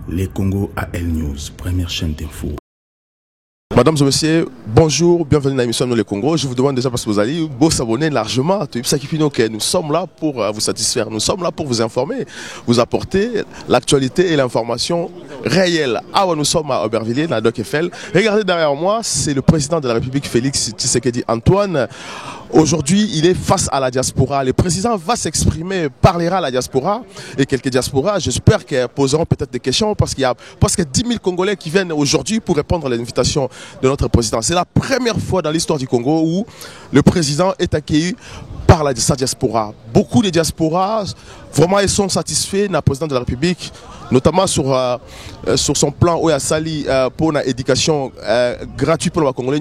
Les Congo AL News, première chaîne d'info. Madame et messieurs, bonjour, bienvenue dans l'émission Nous les Congo. Je vous demande déjà parce que vous allez vous abonner largement. Nous sommes là pour vous satisfaire, nous sommes là pour vous informer, vous apporter l'actualité et l'information réelle. Ah ouais, nous sommes à Aubervilliers, dans la Doc Eiffel. Regardez derrière moi, c'est le président de la République, Félix Tshisekedi Antoine. Aujourd'hui, il est face à la diaspora. Le président va s'exprimer, parlera à la diaspora et quelques diasporas. J'espère qu'elles poseront peut-être des questions parce qu'il y a presque 10 000 Congolais qui viennent aujourd'hui pour répondre à l'invitation de notre président. C'est la première fois dans l'histoire du Congo où le président est accueilli par sa diaspora. Beaucoup de diasporas, vraiment, ils sont satisfaits du président de la République, notamment sur son plan où il y a sali pour une éducation gratuite pour les Congolais.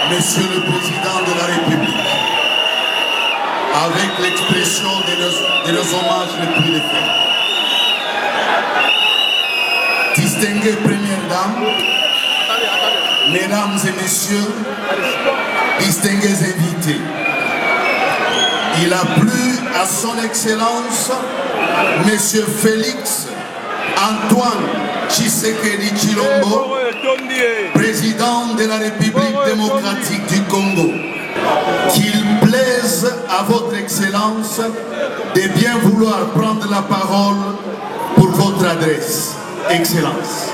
Monsieur le Président de la République, avec l'expression de nos hommages les plus faits. Distinguée Première Dame, Mesdames et Messieurs, distingués invités, il a plu à son Excellence, Monsieur Félix Antoine Tshisekedi Tshilombo, président de la République démocratique du Congo, qu'il plaise à votre Excellence de bien vouloir prendre la parole pour votre adresse. Excellence.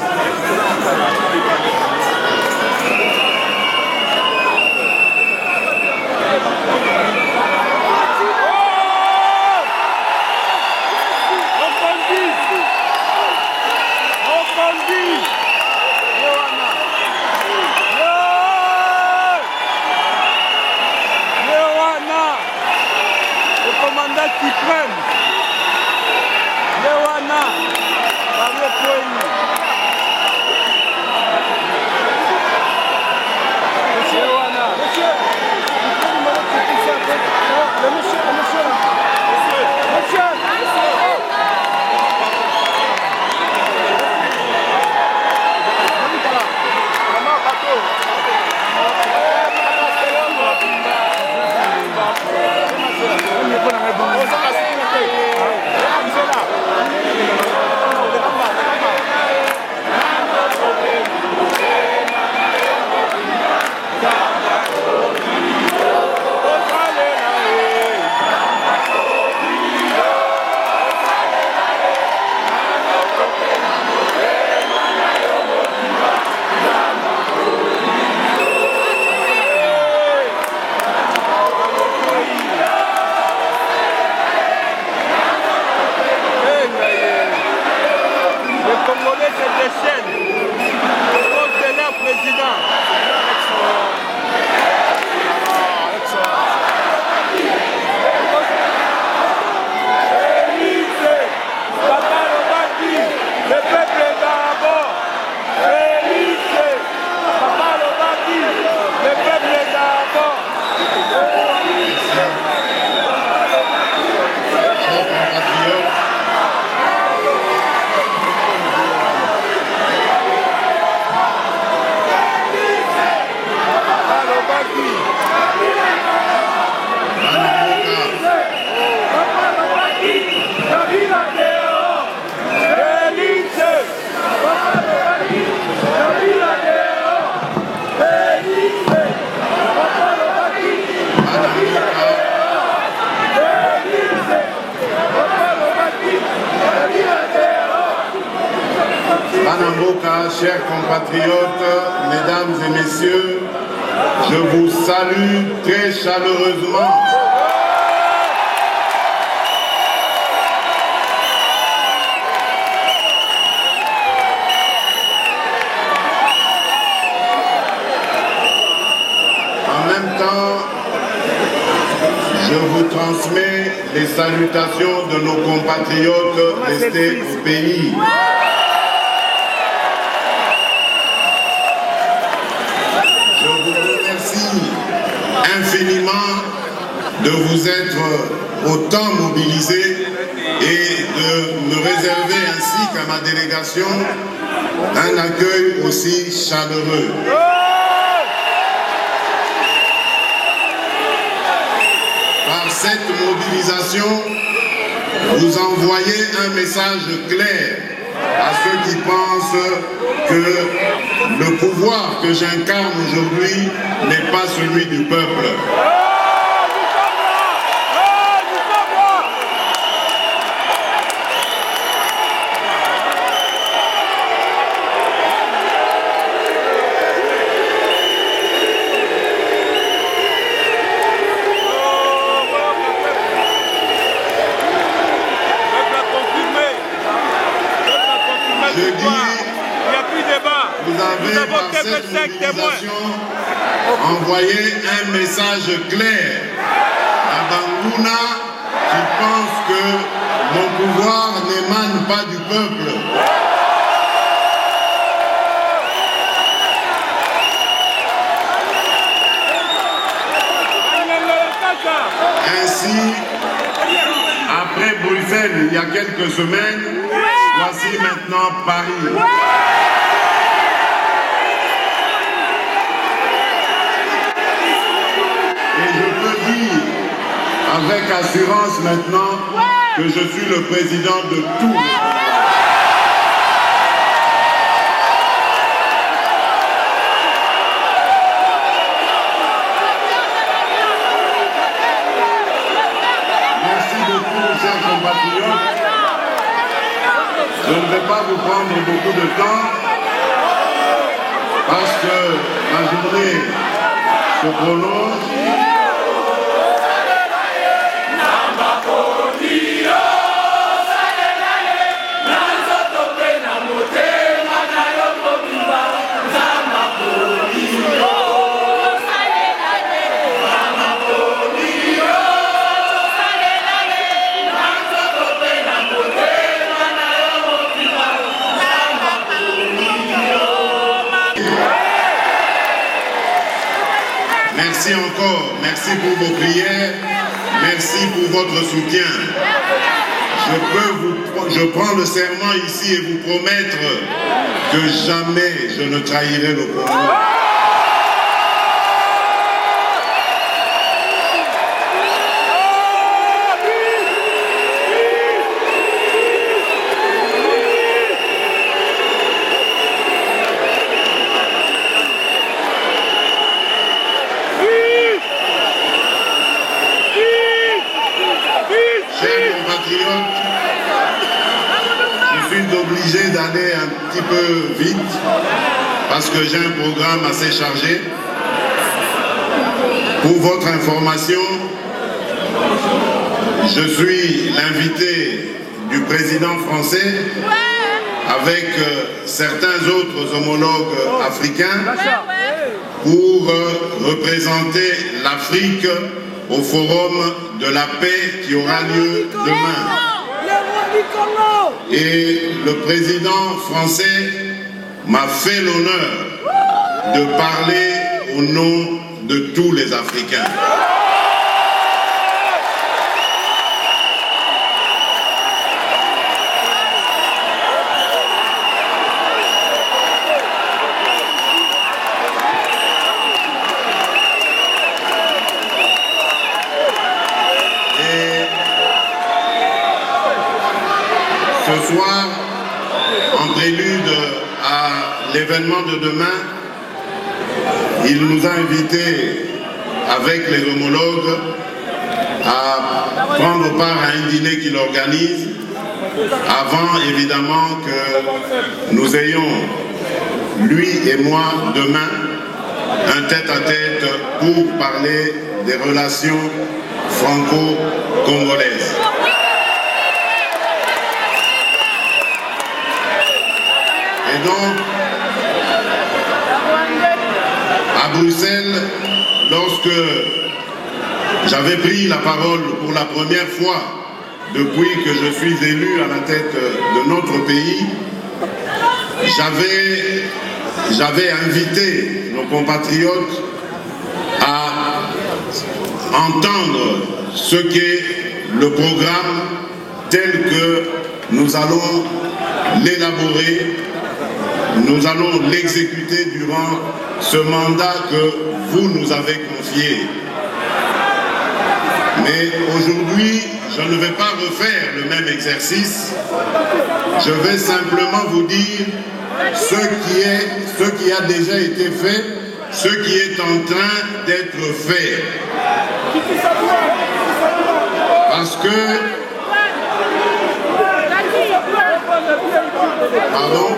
président suprême. Lewana, Pablo Coelho. Lewana. Monsieur, le monsieur là. Monsieur. Chers compatriotes, mesdames et messieurs, je vous salue très chaleureusement. En même temps, je vous transmets les salutations de nos compatriotes restés au pays. Infiniment de vous être autant mobilisés et de me réserver ainsi qu'à ma délégation un accueil aussi chaleureux. Par cette mobilisation, vous envoyez un message clair à ceux qui pensent que le pouvoir que j'incarne aujourd'hui n'est pas celui du peuple. Envoyer un message clair à Bangouna qui pense que mon pouvoir n'émane pas du peuple. Ainsi, après Bruxelles il y a quelques semaines, voici maintenant Paris. Avec assurance maintenant que je suis le président de tous. Merci beaucoup, chers compatriotes. Je ne vais pas vous prendre beaucoup de temps parce que la journée se prolonge. merci encore, merci pour vos prières, merci pour votre soutien. Je prends le serment ici et vous promettre que jamais je ne trahirai le Congo. Chers compatriotes, je suis obligé d'aller un petit peu vite parce que j'ai un programme assez chargé. Pour votre information, je suis l'invité du président français avec certains autres homologues africains pour représenter l'Afrique au forum de la paix qui aura lieu demain. Et le président français m'a fait l'honneur de parler au nom de tous les Africains. Ce soir, en prélude à l'événement de demain, il nous a invités, avec les homologues, à prendre part à un dîner qu'il organise, avant évidemment que nous ayons, lui et moi, demain, un tête-à-tête pour parler des relations franco-congolaises. Et donc, à Bruxelles, lorsque j'avais pris la parole pour la première fois depuis que je suis élu à la tête de notre pays, j'avais invité nos compatriotes à entendre ce qu'est le programme tel que nous allons l'élaborer. Nous allons l'exécuter durant ce mandat que vous nous avez confié. Mais aujourd'hui, je ne vais pas refaire le même exercice. Je vais simplement vous dire ce qui a déjà été fait, ce qui est en train d'être fait. Parce que... Pardon ?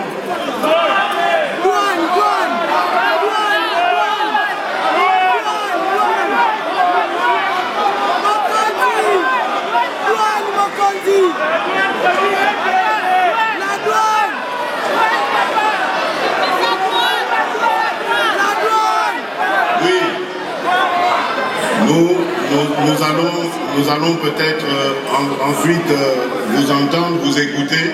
Nous allons peut-être ensuite vous entendre, vous écouter,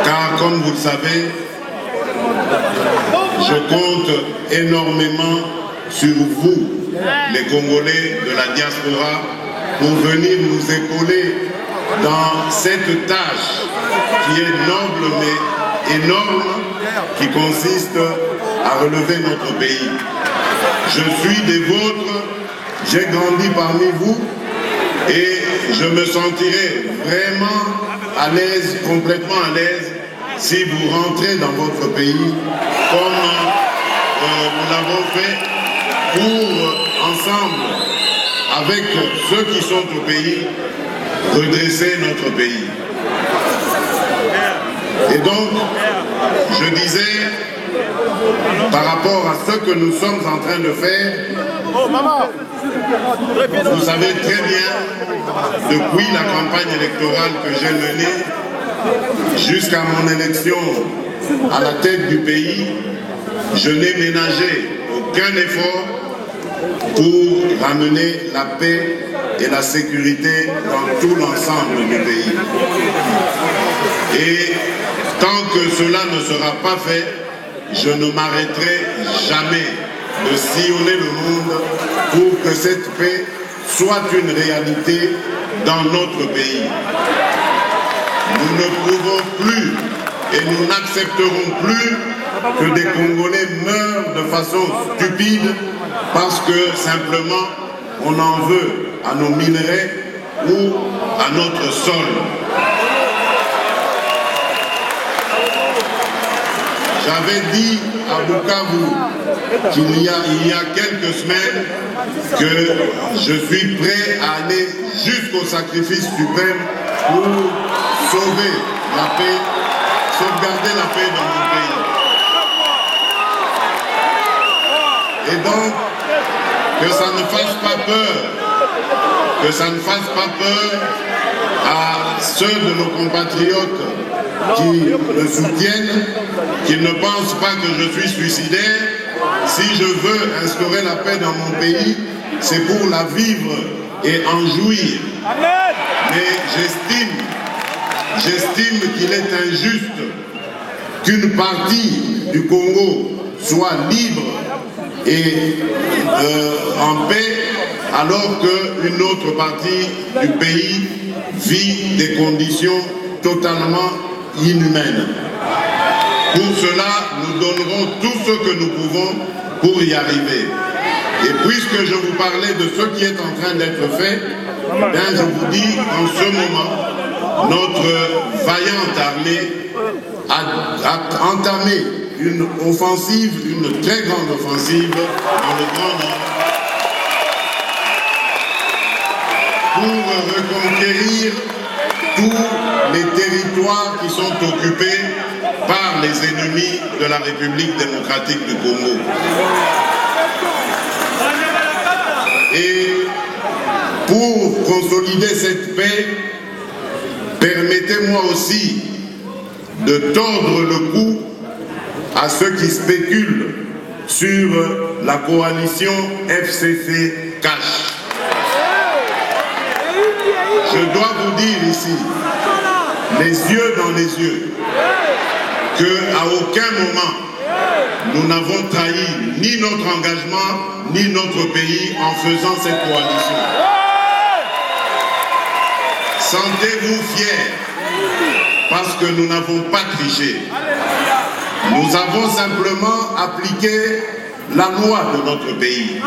car comme vous le savez, je compte énormément sur vous, les Congolais de la diaspora, pour venir nous épauler dans cette tâche qui est noble mais énorme, qui consiste à relever notre pays. Je suis des vôtres. J'ai grandi parmi vous et je me sentirai vraiment à l'aise, complètement à l'aise, si vous rentrez dans votre pays comme nous l'avons fait pour ensemble, avec ceux qui sont au pays, redresser notre pays. Et donc, je disais, par rapport à ce que nous sommes en train de faire, vous savez très bien, depuis la campagne électorale que j'ai menée, jusqu'à mon élection à la tête du pays, je n'ai ménagé aucun effort pour ramener la paix et la sécurité dans tout l'ensemble du pays. Et tant que cela ne sera pas fait, je ne m'arrêterai jamais de sillonner le monde pour que cette paix soit une réalité dans notre pays. Nous ne pouvons plus et nous n'accepterons plus que des Congolais meurent de façon stupide parce que simplement on en veut à nos minerais ou à notre sol. J'avais dit à Bukavu qu'il y a quelques semaines que je suis prêt à aller jusqu'au sacrifice suprême pour sauver la paix, sauvegarder la paix dans mon pays. Et donc, que ça ne fasse pas peur, que ça ne fasse pas peur à ceux de nos compatriotes qui me soutiennent, qui ne pensent pas que je suis suicidaire. Si je veux instaurer la paix dans mon pays, c'est pour la vivre et en jouir. Mais j'estime qu'il est injuste qu'une partie du Congo soit libre et en paix, alors qu'une autre partie du pays vit des conditions totalement inhumaines. Pour cela, nous donnerons tout ce que nous pouvons pour y arriver. Et puisque je vous parlais de ce qui est en train d'être fait, bien je vous dis en ce moment, notre vaillante armée a entamé une offensive, une très grande offensive dans le Grand Nord pour reconquérir tous les territoires qui sont occupés par les ennemis de la République démocratique du Congo. Et pour consolider cette paix, permettez-moi aussi de tordre le cou à ceux qui spéculent sur la coalition FCC-Cash. Je dois vous dire ici, les yeux dans les yeux, qu'à aucun moment nous n'avons trahi ni notre engagement, ni notre pays en faisant cette coalition. Sentez-vous fiers, parce que nous n'avons pas triché. Nous avons simplement appliqué la loi de notre pays.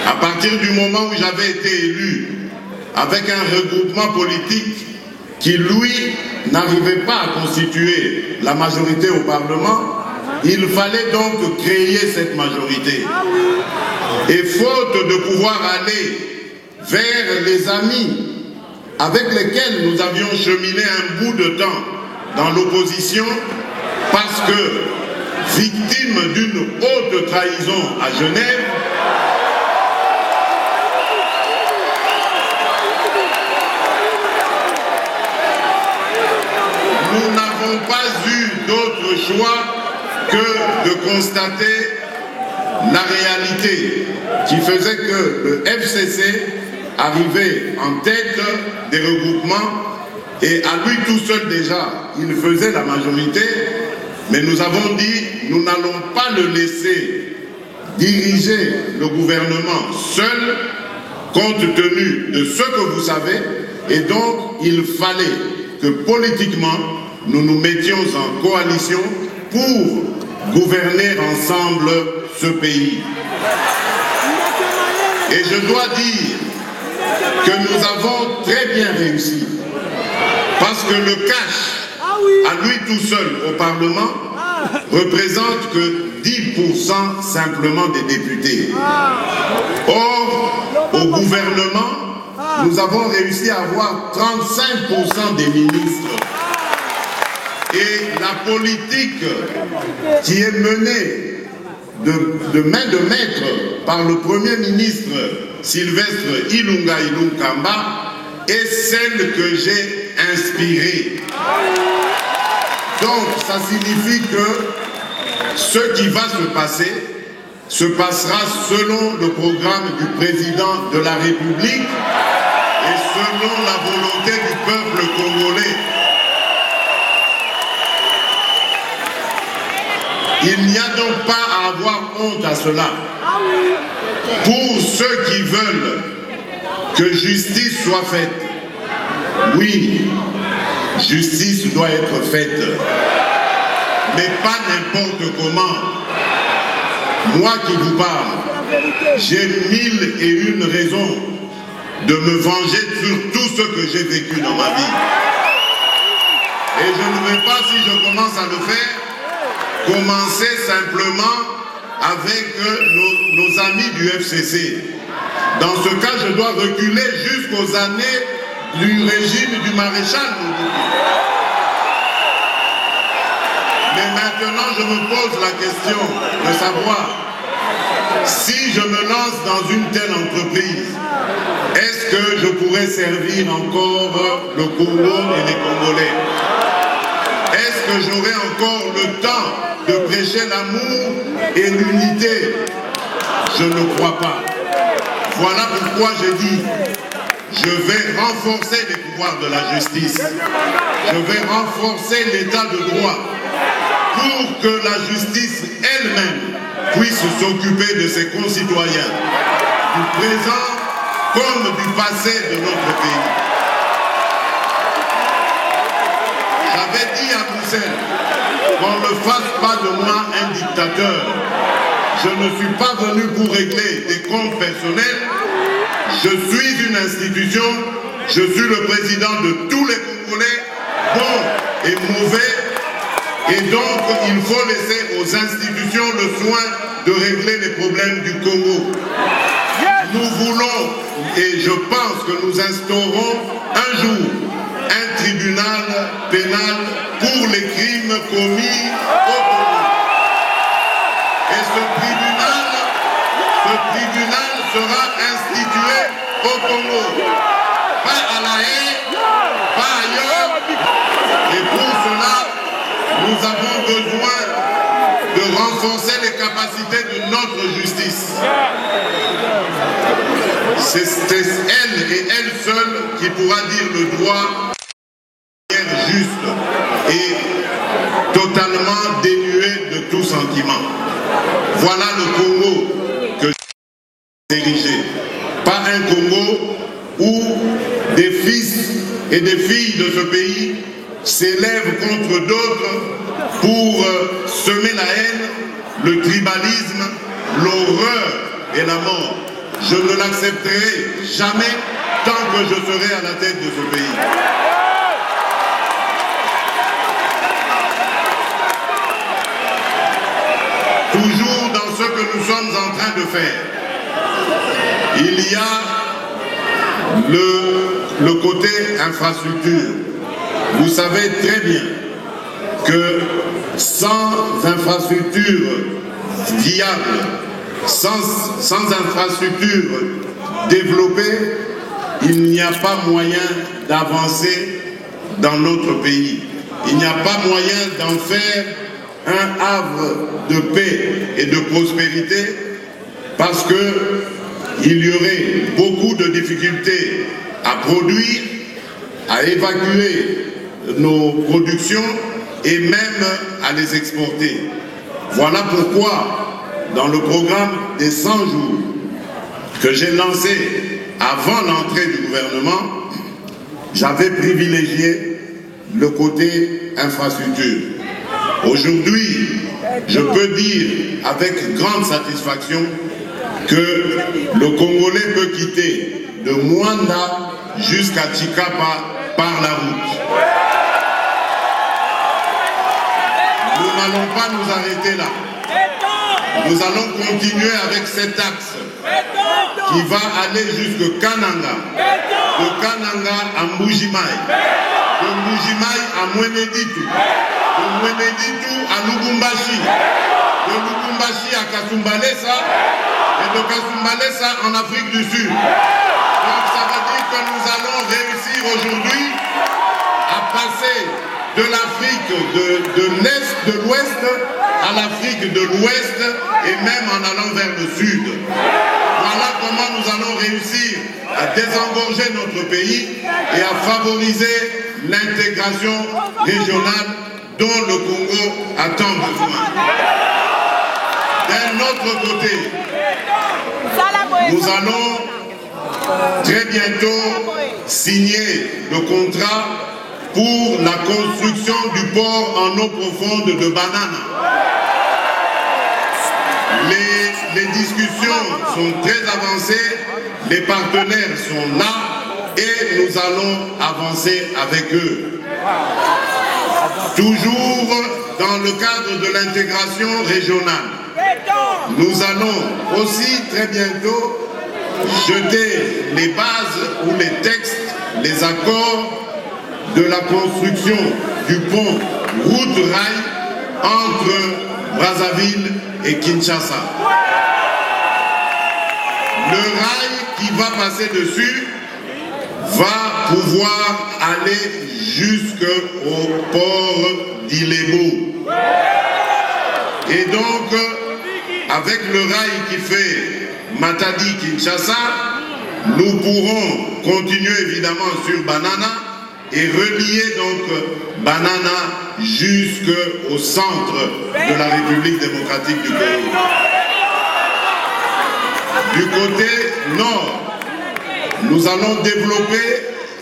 À partir du moment où j'avais été élu, avec un regroupement politique qui, lui, n'arrivait pas à constituer la majorité au Parlement, il fallait donc créer cette majorité. Et faute de pouvoir aller vers les amis avec lesquels nous avions cheminé un bout de temps dans l'opposition, parce que, victime d'une haute trahison à Genève, nous n'avons pas eu d'autre choix que de constater la réalité qui faisait que le FCC arrivait en tête des regroupements et à lui tout seul déjà, il faisait la majorité, mais nous avons dit, nous n'allons pas le laisser diriger le gouvernement seul, compte tenu de ce que vous savez, et donc il fallait que politiquement, nous nous mettions en coalition pour gouverner ensemble ce pays. Et je dois dire que nous avons très bien réussi, parce que le cash, à lui tout seul au Parlement, représente que 10% simplement des députés. Or, au gouvernement, nous avons réussi à avoir 35% des ministres. Et la politique qui est menée de main de maître par le Premier ministre Sylvestre Ilunga Ilunkamba est celle que j'ai inspirée. Donc ça signifie que ce qui va se passera selon le programme du président de la République et selon la volonté du peuple congolais. Il n'y a donc pas à avoir honte à cela. Pour ceux qui veulent que justice soit faite, oui, justice doit être faite, mais pas n'importe comment. Moi qui vous parle, j'ai 1001 raisons de me venger sur tout ce que j'ai vécu dans ma vie. Et je ne vais pas, si je commence à le faire, commencer simplement avec nos amis du FCC. Dans ce cas, je dois reculer jusqu'aux années du régime du maréchal Mobutu. Mais maintenant, je me pose la question de savoir si je me lance dans une telle entreprise, est-ce que je pourrais servir encore le Congo et les Congolais? Est-ce que j'aurai encore le temps de prêcher l'amour et l'unité? Je ne crois pas. Voilà pourquoi je dis, je vais renforcer les pouvoirs de la justice. Je vais renforcer l'état de droit pour que la justice elle-même puisse s'occuper de ses concitoyens, du présent comme du passé de notre pays. J'avais dit à Bruxelles qu'on ne fasse pas de moi un dictateur. Je ne suis pas venu pour régler des comptes personnels. Je suis une institution, je suis le président de tous les Congolais, bons et mauvais, et donc il faut laisser aux institutions le soin de régler les problèmes du Congo. Nous voulons, et je pense que nous instaurons un jour un tribunal pénal pour les crimes commis au Congo. Et ce tribunal sera institué au Congo. Pas à La Haye, pas ailleurs. Et pour cela, nous avons besoin de renforcer les capacités de notre justice. C'est elle et elle seule qui pourra dire le droit de manière juste et totalement dénuée de tout sentiment. Voilà le Congo que j'ai dirigé. Pas un Congo où des fils et des filles de ce pays s'élèvent contre d'autres pour semer la haine, le tribalisme, l'horreur et la mort. Je ne l'accepterai jamais tant que je serai à la tête de ce pays. Toujours dans ce que nous sommes en train de faire, il y a le côté infrastructure. Vous savez très bien que sans infrastructure viable, sans infrastructure développée, il n'y a pas moyen d'avancer dans notre pays. Il n'y a pas moyen d'en faire un havre de paix et de prospérité parce qu'il y aurait beaucoup de difficultés à produire, à évacuer nos productions et même à les exporter. Voilà pourquoi, dans le programme des 100 jours que j'ai lancé avant l'entrée du gouvernement, j'avais privilégié le côté infrastructure. Aujourd'hui, je peux dire avec grande satisfaction que le Congolais peut quitter de Mwanda jusqu'à Tshikapa par la route. Nous n'allons pas nous arrêter là. Nous allons continuer avec cet axe qui va aller jusqu'à Kananga, de Kananga à Mbujimaï, de Mbujimaï à Mweneditu, de Mweneditu à Lubumbashi, de Lubumbashi à Kasumbalesa et de Kasumbalesa en Afrique du Sud. Donc ça veut dire que nous allons réussir aujourd'hui à passer de l'Afrique de l'Est, de l'Ouest à l'Afrique de l'Ouest et même en allant vers le Sud. Voilà comment nous allons réussir à désengorger notre pays et à favoriser l'intégration régionale dont le Congo a tant besoin. D'un autre côté, nous allons très bientôt signer le contrat pour la construction du port en eau profonde de Banana. Les discussions sont très avancées, les partenaires sont là et nous allons avancer avec eux. Toujours dans le cadre de l'intégration régionale, nous allons aussi très bientôt jeter les bases ou les textes, les accords de la construction du pont route-rail entre Brazzaville et Kinshasa. Le rail qui va passer dessus va pouvoir aller jusqu'au port d'Ilebo. Et donc, avec le rail qui fait Matadi-Kinshasa, nous pourrons continuer évidemment sur Banana et relier donc Banana jusqu'au centre de la République démocratique du Congo. Du côté nord, nous allons développer,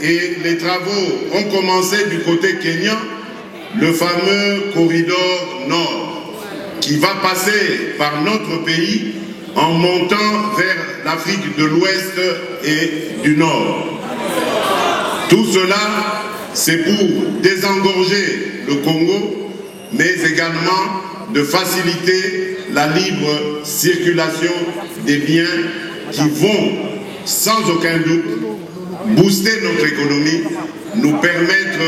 et les travaux ont commencé du côté kenyan, le fameux corridor nord, qui va passer par notre pays en montant vers l'Afrique de l'Ouest et du Nord. Tout cela, c'est pour désengorger le Congo, mais également de faciliter la libre circulation des biens qui vont, sans aucun doute, booster notre économie, nous permettre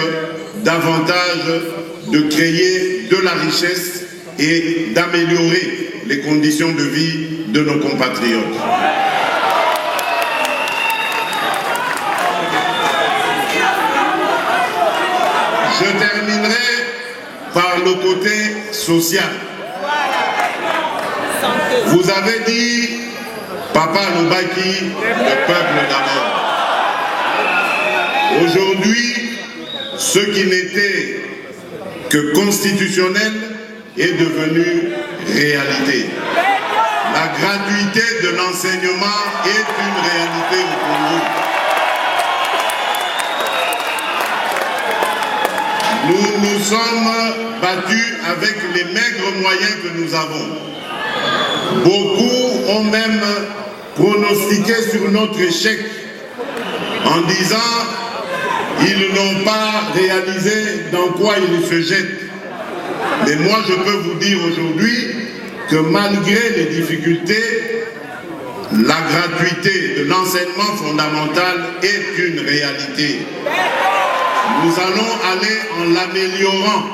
davantage de créer de la richesse et d'améliorer les conditions de vie de nos compatriotes. Je terminerai par le côté social. Vous avez dit, Papa Lobaki, le peuple d'abord. Aujourd'hui, ce qui n'était que constitutionnel est devenu réalité. La gratuité de l'enseignement est une réalité au Congo. Nous nous sommes battus avec les maigres moyens que nous avons. Beaucoup ont même pronostiqué sur notre échec en disant ils n'ont pas réalisé dans quoi ils se jettent. Mais moi je peux vous dire aujourd'hui que malgré les difficultés, la gratuité de l'enseignement fondamental est une réalité. Nous allons aller en l'améliorant.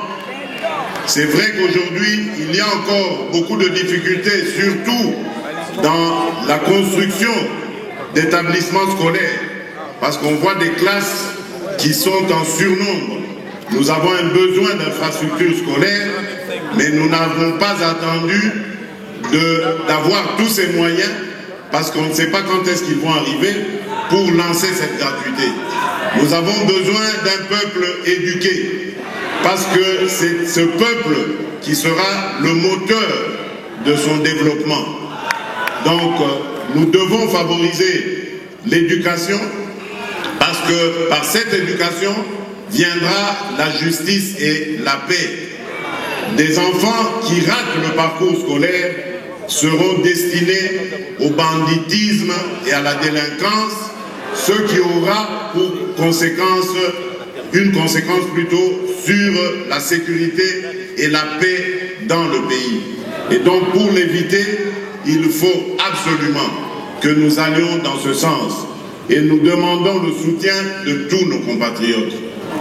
C'est vrai qu'aujourd'hui, il y a encore beaucoup de difficultés, surtout dans la construction d'établissements scolaires, parce qu'on voit des classes qui sont en surnombre. Nous avons un besoin d'infrastructures scolaires, mais nous n'avons pas attendu d'avoir tous ces moyens, parce qu'on ne sait pas quand est-ce qu'ils vont arriver pour lancer cette gratuité. Nous avons besoin d'un peuple éduqué, parce que c'est ce peuple qui sera le moteur de son développement. Donc, nous devons favoriser l'éducation, parce que par cette éducation viendra la justice et la paix. Des enfants qui ratent le parcours scolaire seront destinés au banditisme et à la délinquance, ce qui aura pour conséquence, une conséquence plutôt sur la sécurité et la paix dans le pays. Et donc pour l'éviter, il faut absolument que nous allions dans ce sens. Et nous demandons le soutien de tous nos compatriotes.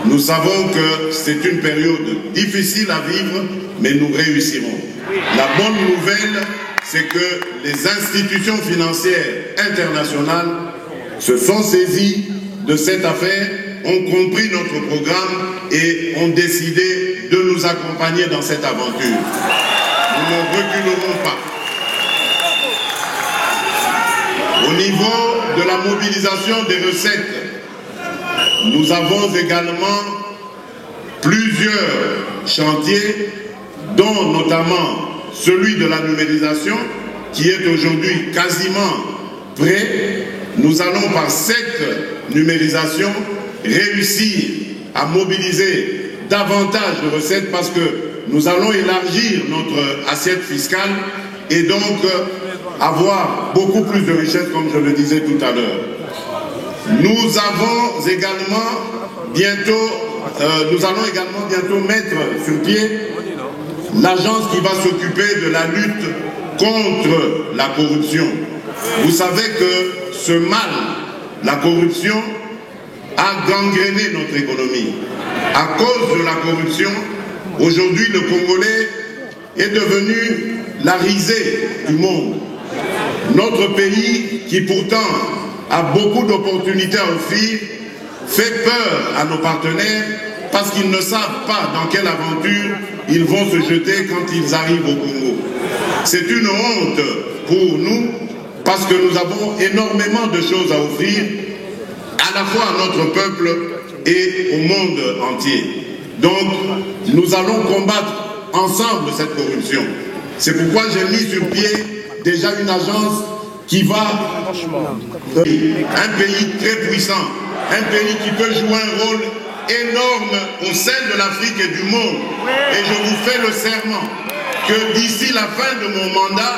Nous savons que c'est une période difficile à vivre, mais nous réussirons. La bonne nouvelle, c'est que les institutions financières internationales se sont saisies de cette affaire, ont compris notre programme et ont décidé de nous accompagner dans cette aventure. Nous ne reculerons pas. Au niveau de la mobilisation des recettes, nous avons également plusieurs chantiers, dont notamment celui de la numérisation, qui est aujourd'hui quasiment prêt. Nous allons par cette numérisation réussir à mobiliser davantage de recettes parce que nous allons élargir notre assiette fiscale et donc avoir beaucoup plus de richesses, comme je le disais tout à l'heure. Nous allons également bientôt mettre sur pied l'agence qui va s'occuper de la lutte contre la corruption. Vous savez que ce mal, la corruption, a gangréné notre économie. À cause de la corruption, aujourd'hui le Congolais est devenu la risée du monde. Notre pays, qui pourtant a beaucoup d'opportunités à offrir, fait peur à nos partenaires parce qu'ils ne savent pas dans quelle aventure ils vont se jeter quand ils arrivent au Congo. C'est une honte pour nous parce que nous avons énormément de choses à offrir à la fois à notre peuple et au monde entier. Donc, nous allons combattre ensemble cette corruption. C'est pourquoi j'ai mis sur pied déjà une agence qui va... Un pays très puissant, un pays qui peut jouer un rôle énorme au sein de l'Afrique et du monde. Et je vous fais le serment que d'ici la fin de mon mandat,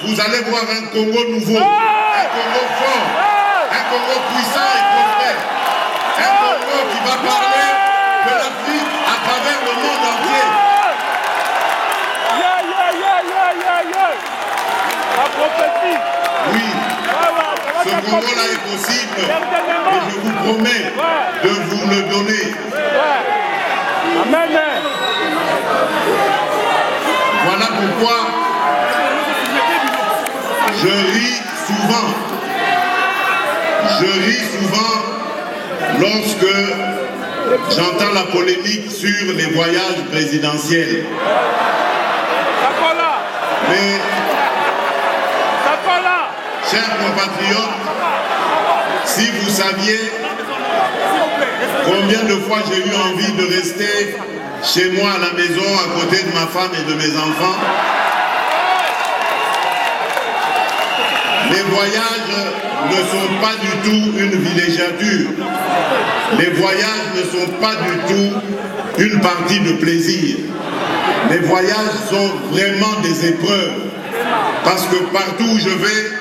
vous allez voir un Congo nouveau, un Congo fort, un Congo puissant et prospère, un Congo qui va parler de l'Afrique à travers le monde entier. La prophétie. Oui, ce Congo-là est possible et je vous promets de vous le donner. Amen. Voilà pourquoi je ris souvent. Je ris souvent lorsque j'entends la polémique sur les voyages présidentiels. Mais, chers compatriotes, si vous saviez combien de fois j'ai eu envie de rester chez moi à la maison, à côté de ma femme et de mes enfants, les voyages ne sont pas du tout une villégiature. Les voyages ne sont pas du tout une partie de plaisir. Les voyages sont vraiment des épreuves. Parce que partout où je vais,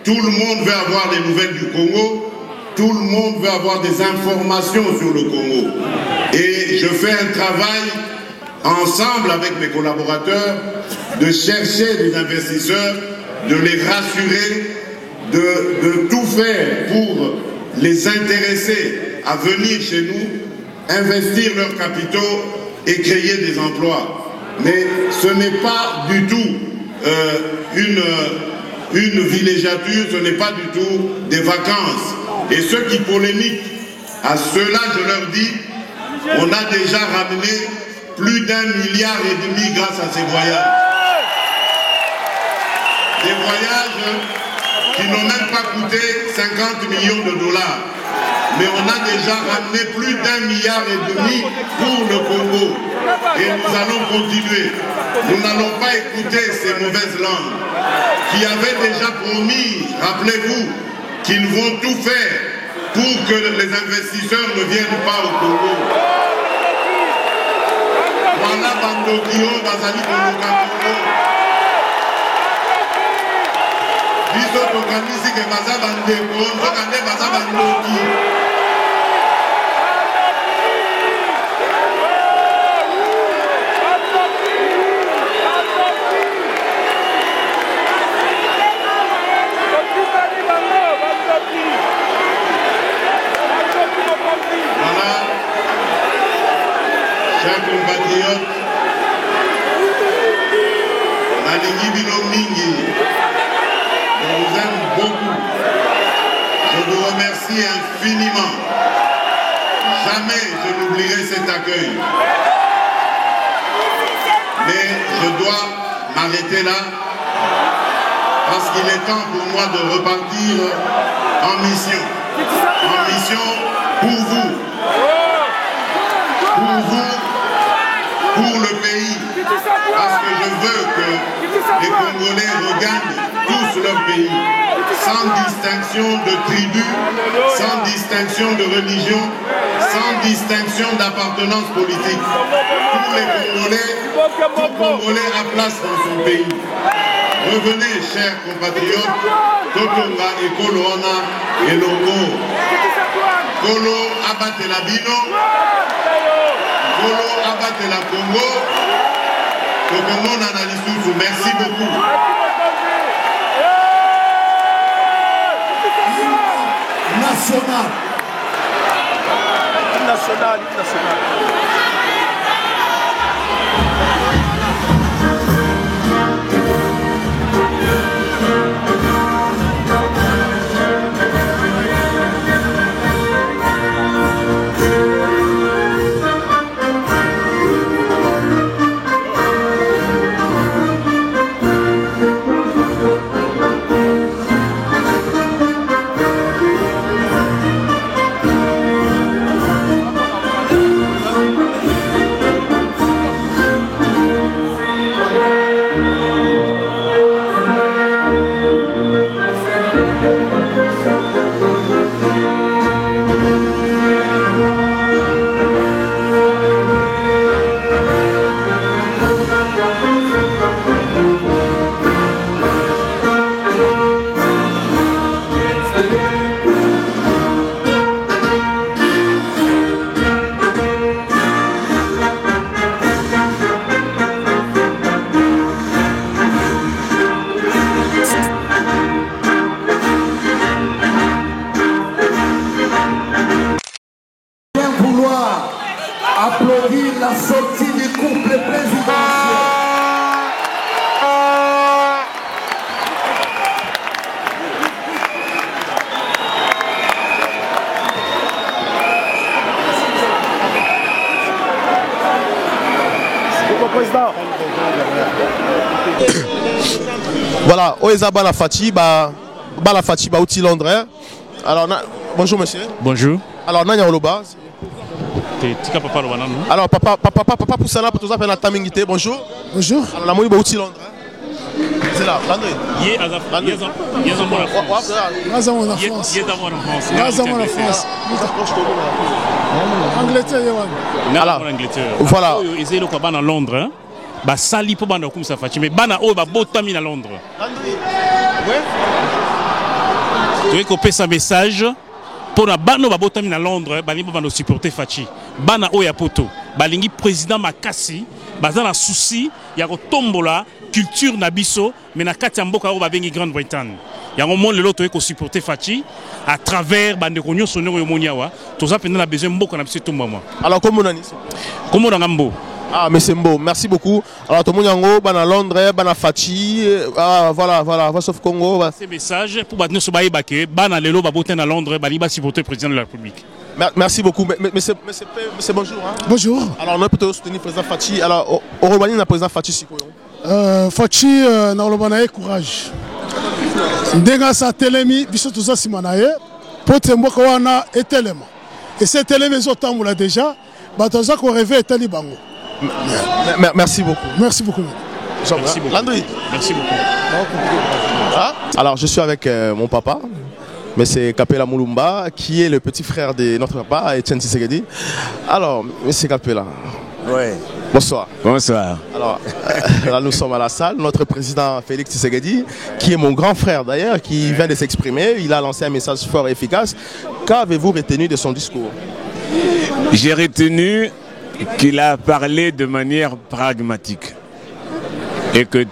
tout le monde veut avoir des nouvelles du Congo, tout le monde veut avoir des informations sur le Congo. Et je fais un travail ensemble avec mes collaborateurs de chercher des investisseurs, de les rassurer, de tout faire pour les intéresser à venir chez nous, investir leurs capitaux et créer des emplois. Mais ce n'est pas du tout une villégiature, ce n'est pas du tout des vacances. Et ceux qui polémiquent, à ceux-là je leur dis, on a déjà ramené plus d'1,5 milliard grâce à ces voyages. Des voyages qui n'ont même pas coûté 50 millions de dollars. Mais on a déjà ramené plus d'1,5 milliard pour le Congo. Et nous allons continuer. Nous n'allons pas écouter ces mauvaises langues qui avaient déjà promis, rappelez-vous, qu'ils vont tout faire pour que les investisseurs ne viennent pas au Congo. Voilà Bandokio, Bazali Kongo. Biso tokanisi ke baza bandeko, nzokande baza bandoki. Voilà, chers compatriotes, nalingi bino mingi. Je vous aime beaucoup. Je vous remercie infiniment. Jamais je n'oublierai cet accueil. Mais je dois m'arrêter là parce qu'il est temps pour moi de repartir en mission. En mission pour vous. Pour vous pour le pays, parce que je veux que les Congolais regagnent tous leur pays, sans distinction de tribu, sans distinction de religion, sans distinction d'appartenance politique. Pour les Congolais, tout Congolais a place dans son pays. Revenez, chers compatriotes, Totonga et Koloana et Longo. Kolo abate la Bino, Kolo abate la Congo, Tokongo Nanalisoussou. Merci beaucoup. National. National. Applaudir la sortie du couple présidentiel. Voilà, Oeza Balafati, Balafati, Outi Londres. Alors, bonjour monsieur. Bonjour. Alors, Nanya Oloba. Alors, papa Poussana, pour tous appeler la Tamingité, bonjour. Bonjour. Alors, la Moïba Outi Londres. C'est là, Landry. Angleterre. Voilà. Ils étaient à Londres. Bah sali pour bana comme ça Fati mais bana oh bah botami à Londres. Tu veux copier ce message pour la bana bah botami à Londres bah ni bana supporter Fati. Bana oh ya poto. Balingi président Makasi baza na souci ya ko tombola culture na biso mais na kati ya mboka o ba bengi Grande-Bretagne. Ya ngo monde l'autre ko supporter Fati à travers bande ko nyoso no yo moniawa. Toza pena na besoin mboka na biso tombama. Alors comment on a dit ça? Comment on a ngambo? Ah mais c'est beau, merci beaucoup. Alors tout le monde à Londres, à Fati, voilà, Voice of Congo. Ces messages pour battre nos sobaï baké, bana lelo baboten à Londres, baliba supporter le président de la République. Merci beaucoup. Mais c'est bonjour. Hein? Bonjour. Alors on peut soutenir le président Fati. Alors au Rwanda, le président Fati Sikoyo. Fati na Olobanaye courage. Ndenga sa telemi biso tuza simanaye, pote mboka wana etelema. Et cette telemi zotambola déjà, batoza ko rêver etali bango. Merci beaucoup. Merci beaucoup. Merci beaucoup. Landry. Merci beaucoup. Ah? Alors je suis avec mon papa, mais c'est Kapela Moulumba, qui est le petit frère de notre papa, Etienne Tshisekedi. Alors, monsieur Kapela. Oui. Bonsoir. Bonsoir. Alors, là nous sommes à la salle, notre président Félix Tshisekedi, qui est mon grand frère d'ailleurs, qui vient de s'exprimer. Il a lancé un message fort et efficace. Qu'avez-vous retenu de son discours? J'ai retenu qu'il a parlé de manière pragmatique et que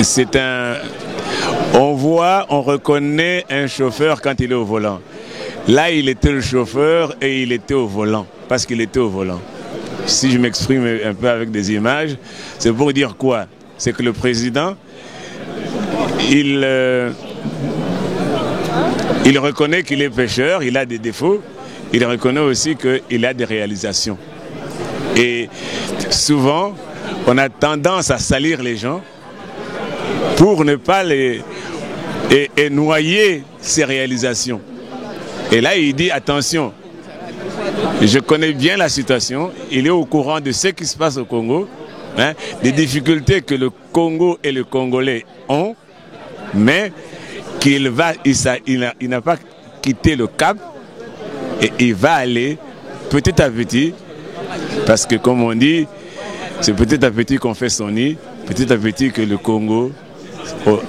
c'est un... on reconnaît un chauffeur quand il est au volant. Là, il était le chauffeur et il était au volant, parce qu'il était au volant. Si je m'exprime un peu avec des images, c'est pour dire quoi? C'est que le président, il reconnaît qu'il est pécheur, il a des défauts, il reconnaît aussi qu'il a des réalisations. Et souvent, on a tendance à salir les gens pour ne pas les noyer ces réalisations. Et là, il dit attention, Je connais bien la situation. Il est au courant de ce qui se passe au Congo, hein, des difficultés que le Congo et le Congolais ont, mais il n'a pas quitté le cap et il va aller petit à petit, parce que comme on dit, c'est petit à petit qu'on fait son nid, petit à petit que le Congo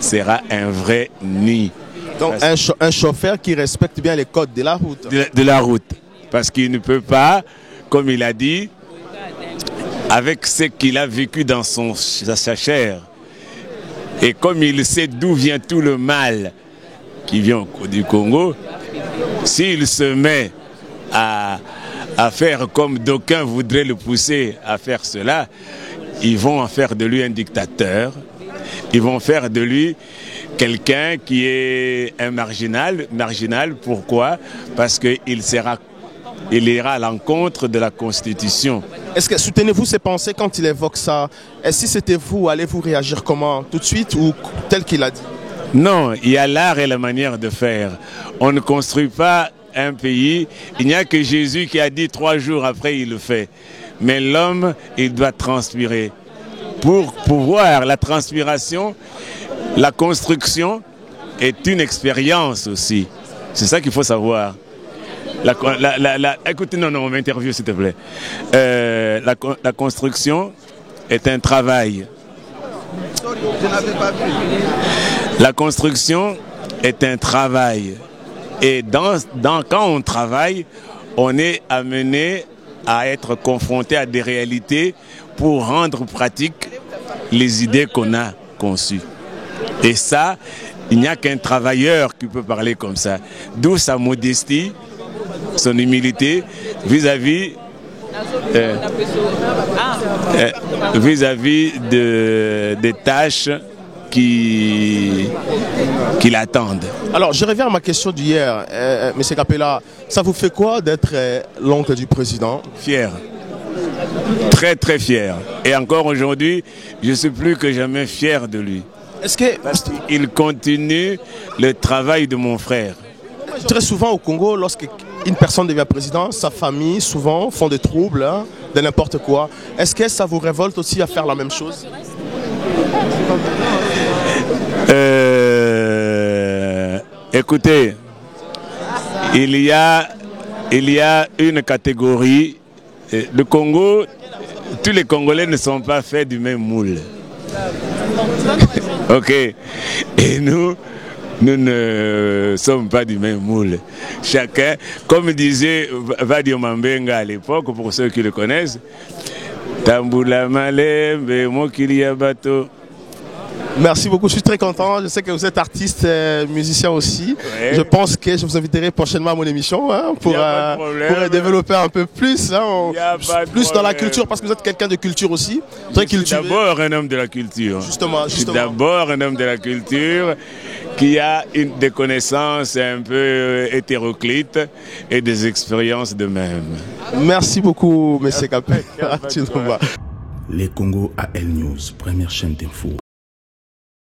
sera un vrai nid. Donc un chauffeur qui respecte bien les codes de la route. De la route. Parce qu'il ne peut pas, comme il a dit, avec ce qu'il a vécu dans sa chair, et comme il sait d'où vient tout le mal qui vient du Congo, s'il se met à faire comme d'aucuns voudraient le pousser à faire cela, ils vont en faire de lui un dictateur, ils vont faire de lui quelqu'un qui est un marginal. Marginal, pourquoi? Parce qu'il ira à l'encontre de la Constitution. Est-ce que soutenez-vous ses pensées quand il évoque ça? Et si c'était vous, allez-vous réagir comment? Tout de suite ou tel qu'il a dit? Non, il y a l'art et la manière de faire. On ne construit pas un pays. Il n'y a que Jésus qui a dit 3 jours après, il le fait. Mais l'homme, il doit transpirer. Pour pouvoir, la transpiration, la construction est une expérience aussi. C'est ça qu'il faut savoir. Écoutez, non, on m'interviewe s'il te plaît. La construction est un travail. La construction est un travail. Et quand on travaille, on est amené à être confronté à des réalités pour rendre pratique les idées qu'on a conçues. Et ça, il n'y a qu'un travailleur qui peut parler comme ça. D'où sa modestie, son humilité vis-à-vis des tâches qui l'attendent. Alors, je reviens à ma question d'hier, M. Capella. Ça vous fait quoi d'être l'oncle du président? Fier. Très, très fier. Et encore aujourd'hui, je suis plus que jamais fier de lui. Est-ce que il continue le travail de mon frère? Très souvent au Congo, lorsqu'une personne devient président, sa famille souvent font des troubles, hein, de n'importe quoi. Est-ce que ça vous révolte aussi à faire la même chose? Écoutez, il y a une catégorie. Le Congo, tous les Congolais ne sont pas faits du même moule. Ok. Et nous ne sommes pas du même moule. Chacun, comme disait Vadio Mambenga à l'époque, pour ceux qui le connaissent, Tambula Malembe, Mokilia Bato. Merci beaucoup, je suis très content. Je sais que vous êtes artiste, musicien aussi. Ouais. Je pense que je vous inviterai prochainement à mon émission, hein, pour développer un peu plus, hein, plus dans la culture, parce que vous êtes quelqu'un de culture aussi. Très culturé. D'abord un homme de la culture. Justement. Je suis d'abord un homme de la culture qui a des connaissances un peu hétéroclites et des expériences de même. Merci beaucoup, M. Capella. Les Congo AL News, première chaîne d'info.